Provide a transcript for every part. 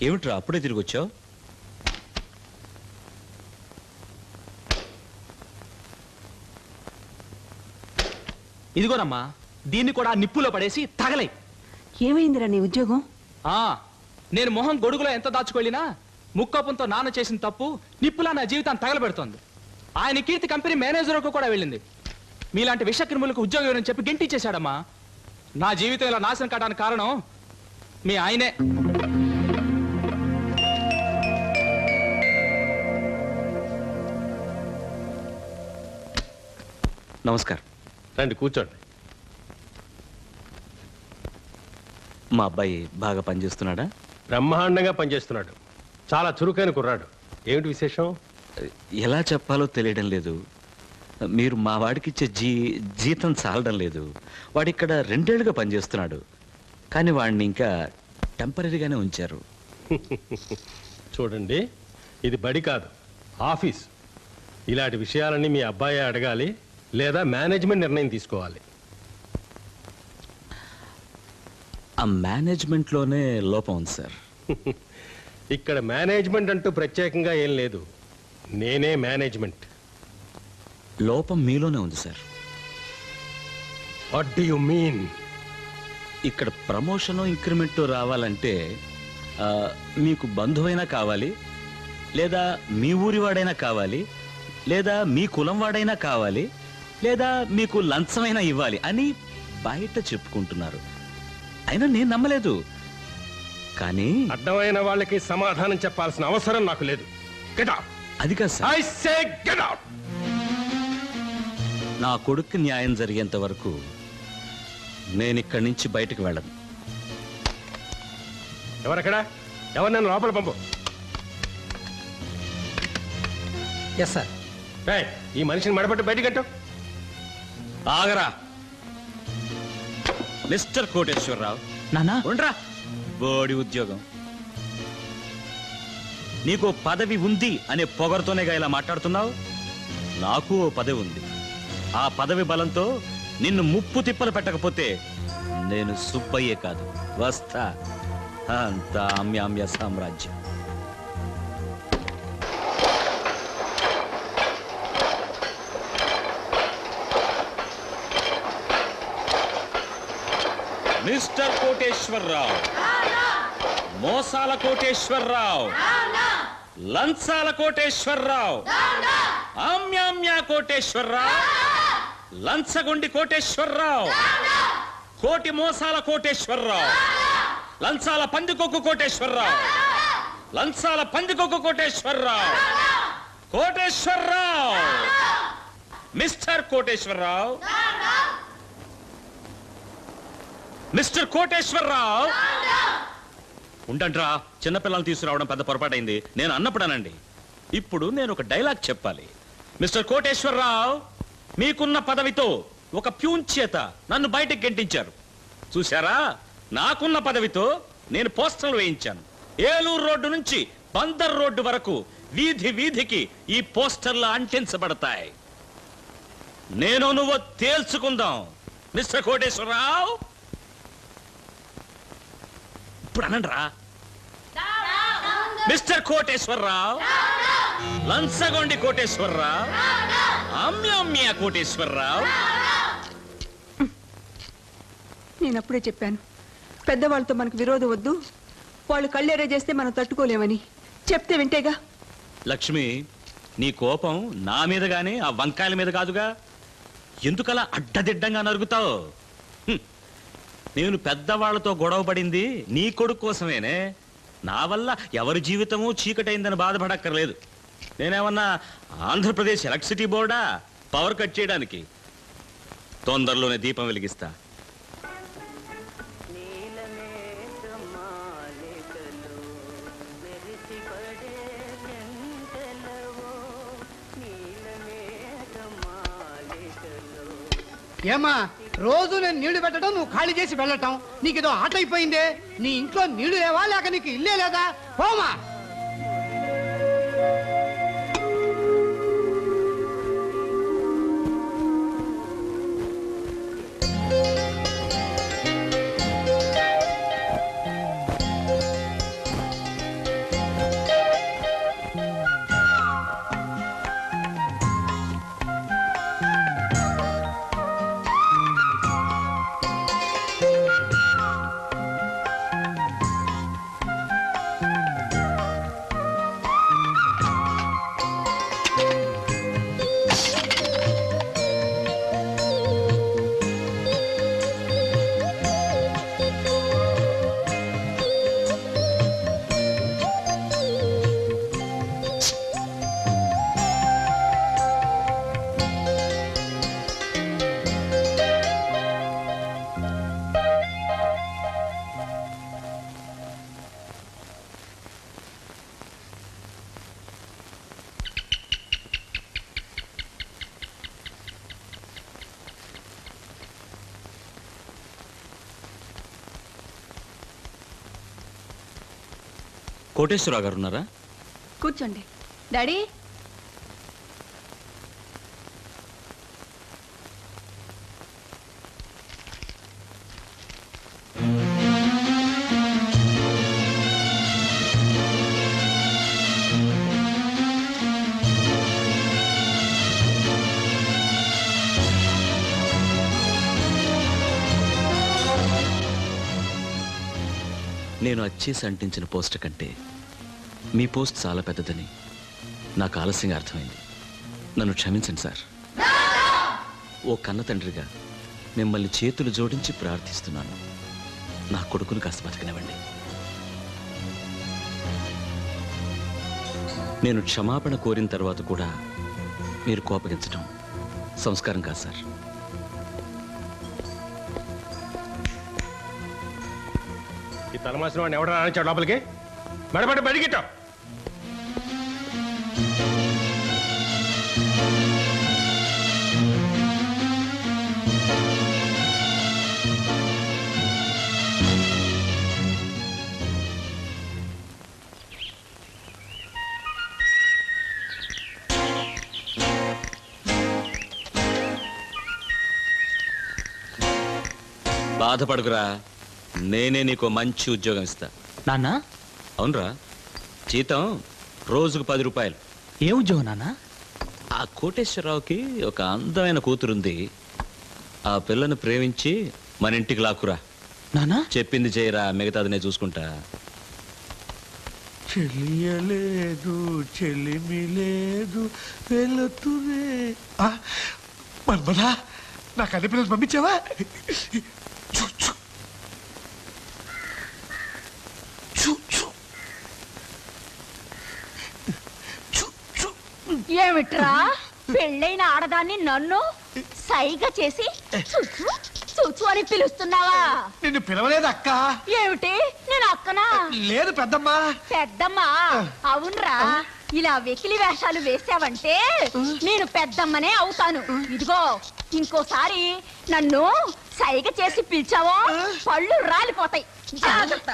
ఏమిట్రా అప్పుడే తిరిగి వచ్చావు? ఇదిగోనమ్మా, దీన్ని కూడా నిప్పులో పడేసి తగలై. ఏమైందిరా నీ ఉద్యోగం? నేను మొహం గొడుగులో ఎంత దాచుకెళ్ళినా ముక్కోపంతో నాన్న చేసిన తప్పు నిప్పులా నా జీవితాన్ని తగలబెడుతోంది. ఆయన కీర్తి కంపెనీ మేనేజర్కు కూడా వెళ్ళింది. మీలాంటి విష క్రిములకు ఉద్యోగం ఇవ్వని చెప్పి గెంటిచ్చేశాడమ్మా. నా జీవితం ఇలా నాశనం కావడానికి కారణం మీ ఆయనే. నమస్కారం. రండి కూర్చోండి. మా అబ్బాయి బాగా పనిచేస్తున్నాడా? బ్రహ్మాండంగా పనిచేస్తున్నాడు. చాలా చురుకైన కుర్రాడు. ఏమిటి విశేషం? ఎలా చెప్పాలో తెలియడం లేదు. మీరు మా వాడికిచ్చే జీతం చాలడం లేదు. వాడిక్కడ 2 ఏళ్లుగా పనిచేస్తున్నాడు, కానీ వాడిని ఇంకా టెంపరీగానే ఉంచారు. చూడండి, ఇది బడి కాదు, ఆఫీస్. ఇలాంటి విషయాలన్నీ మీ అబ్బాయి అడగాలి, లేదా మేనేజ్మెంట్ నిర్ణయం తీసుకోవాలి. ఆ మేనేజ్మెంట్లోనే లోపం ఉంది సార్. ఇక్కడ మేనేజ్మెంట్ అంటూ ప్రత్యేకంగా ఏం లేదు. నేనే మేనేజ్మెంట్. లోపం మీలోనే ఉంది sir. What do you mean? ఇక్కడ ప్రమోషను ఇంక్రిమెంటు రావాలంటే మీకు బంధువైనా కావాలి, లేదా మీ ఊరి వాడైనా కావాలి, లేదా మీ కులం వాడైనా కావాలి, లేదా మీకు లంచమైనా ఇవ్వాలి అని బయట చెప్పుకుంటున్నారు. అయినా నేను నమ్మలేదు. కానీ అడ్డమైన వాళ్ళకి సమాధానం చెప్పాల్సిన అవసరం నాకు లేదు. Get out. అది కాదు sir. I say get out. నా కొడుక్కి న్యాయం జరిగేంత వరకు నేను ఇక్కడి నుంచి బయటకు వెళ్ళను. ఎవరక్కడ? ఎవరు నన్ను లోపల పంపు. Yes sir. ఈ మనిషిని మడపట్టు బయట కట్టు. ఆగరా మిస్టర్ కోటేశ్వరరావు. నానా ఉండరా. బోడి ఉద్యోగం. నీకు పదవి ఉంది అనే పొగరుతోనేగా ఇలా మాట్లాడుతున్నావు. నాకు ఓ పదవి ఉంది. ఆ పదవి బలంతో నిన్ను ముప్పు తిప్పలు పెట్టకపోతే నేను సుబ్బయ్యే కాదు, వస్తా. అంత అమ్యామ్య సామ్రాజ్యం. మిస్టర్ కోటేశ్వరరావు, మోసాల కోటేశ్వరరావు, లంచాల కోటేశ్వరరావు, ఆమ్యామ్య కోటేశ్వరరావు, లంచగొండి కోటేశ్వరరావు, కోటి మోసాల కోటేశ్వరరావు, లంచాల పందికొక్కు కోటేశ్వరరావు, లంచాల పందికొక్కు కోటేశ్వరరావు, కోటేశ్వరరావు, మిస్టర్ కోటేశ్వరరావు, మిస్టర్ కోటేశ్వరరావు. ఉండంట్రా, చిన్నపిల్లలు తీసుకురావడం పెద్ద పొరపాటైంది. నేను అన్నప్పుడానండి. ఇప్పుడు నేను ఒక డైలాగ్ చెప్పాలి. మిస్టర్ కోటేశ్వరరావు, మీకున్న పదవితో ఒక ప్యూన్ చేత నన్ను బయటకు గెంటించారు. చూశారా? నాకున్న పదవితో నేను పోస్టర్లు వేయించాను. ఏలూరు రోడ్డు నుంచి బందర్ రోడ్డు వరకు వీధి వీధికి ఈ పోస్టర్లు అంటించబడతాయి. నేను నువ్వు తేల్చుకుందాం. మిస్టర్ కోటేశ్వరరావు, ఇప్పుడు అనండ్రా. మిస్టర్ కోటేశ్వరరావు, లంచగొండి కోటేశ్వరరావు, అమ్యామ్య కోటేశ్వరరావు. నేను అప్పుడే చెప్పాను, పెద్దవాళ్ళతో మనకు విరోధం వద్దు, వాళ్ళు కళ్ళేరే చేస్తే మనం తట్టుకోలేమని. చెప్తే వింటేగా. లక్ష్మి, నీ కోపం నా మీద గాని ఆ వంకాయల మీద కాదుగా. ఎందుకలా అడ్డదిడ్డంగా నరుగుతావు? నేను పెద్దవాళ్లతో గొడవ పడింది నీ కొడుకు కోసమేనే. నా వల్ల ఎవరి జీవితము చీకటైందని బాధపడక్కర్లేదు. నేనేమన్నా ఆంధ్రప్రదేశ్ ఎలక్ట్రిసిటీ బోర్డా పవర్ కట్ చేయడానికి? తొందరలోనే దీపం వెలిగిస్తా. ఏమా, రోజు నేను నీళ్లు పెట్టడం, నువ్వు ఖాళీ చేసి వెళ్ళటం నీకేదో ఆట అయిపోయిందే. నీ ఇంట్లో నీళ్లు లేవా, లేక నీకు ఇల్లే లేదా? పోమా. కోటేశ్వరరావు గారు ఉన్నారా? కూర్చోండి. డాడీ, నేను అచ్చేసి అంటించిన పోస్ట్ కంటే మీ పోస్ట్ చాలా పెద్దదని నాకు ఆలస్యంగా అర్థమైంది. నన్ను క్షమించండి సార్. ఓ కన్న తండ్రిగా మిమ్మల్ని చేతులు జోడించి ప్రార్థిస్తున్నాను. నా కొడుకును కాస్త బతకనివ్వండి. నేను క్షమాపణ కోరిన తర్వాత కూడా మీరు కోపగించడం సంస్కారం కాదు సార్. ఈ తలమాసిన వాడిని ఎవడ రానిచ్చాడు లోపలికి? బయటపడి బయటికిట్టా. బాధపడుకురా, నేనే నీకు మంచి ఉద్యోగం ఇస్తా. నాన్న, అవునరా, జీతం రోజుకు 10 రూపాయలు. ఏ ఉద్యోగం నాన్న? ఆ కోటేశ్వరరావుకి ఒక అందమైన కూతురుంది. ఆ పిల్లను ప్రేమించి మన ఇంటికి లాక్కురా. నాన్న, చెప్పింది చేయరా, మిగతాది నేను చూసుకుంటా. చెలియలేదు చెలిమి లేదు వెళుతునే మన్మదా, నాకు అన్ని పిల్లలు పంపించావా? చూ, చూ. చూ, చూ. చూ, చూ. ఏమిట్రా, పెళ్ళైన ఆడదాన్ని నన్ను సైగ చేసి చూచు చూచు అని పిలుస్తున్నావా? నిన్ను పిలవలేదు అక్క. ఏమిటి, నేను అక్కనా? లేదు పెద్దమ్మా. పెద్దమ్మా? అవునరా, ఇలా వెకిలి వేషాలు వేసావంటే నేను పెద్దమ్మనే అవుతాను. ఇదిగో, ఇంకోసారి నన్ను సైగ చేసి పిలిచావో పళ్ళు రాలిపోతాయి. జాగ్రత్త.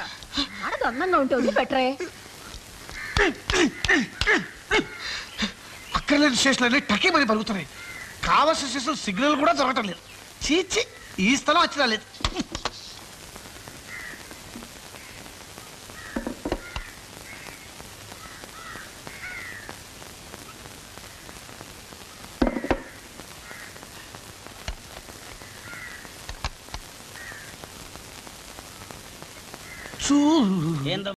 ఆడది అందంగా ఉంటుంది పెట్టరే. అక్కర్లేని స్టేషన్లన్నీ టకీమని పలుకుతున్నాయి. కావాల్సిన స్టేషన్ సిగ్నల్ కూడా దొరకటం లేదు. చీచి, ఈ స్థలం వచ్చినా లేదు. చూ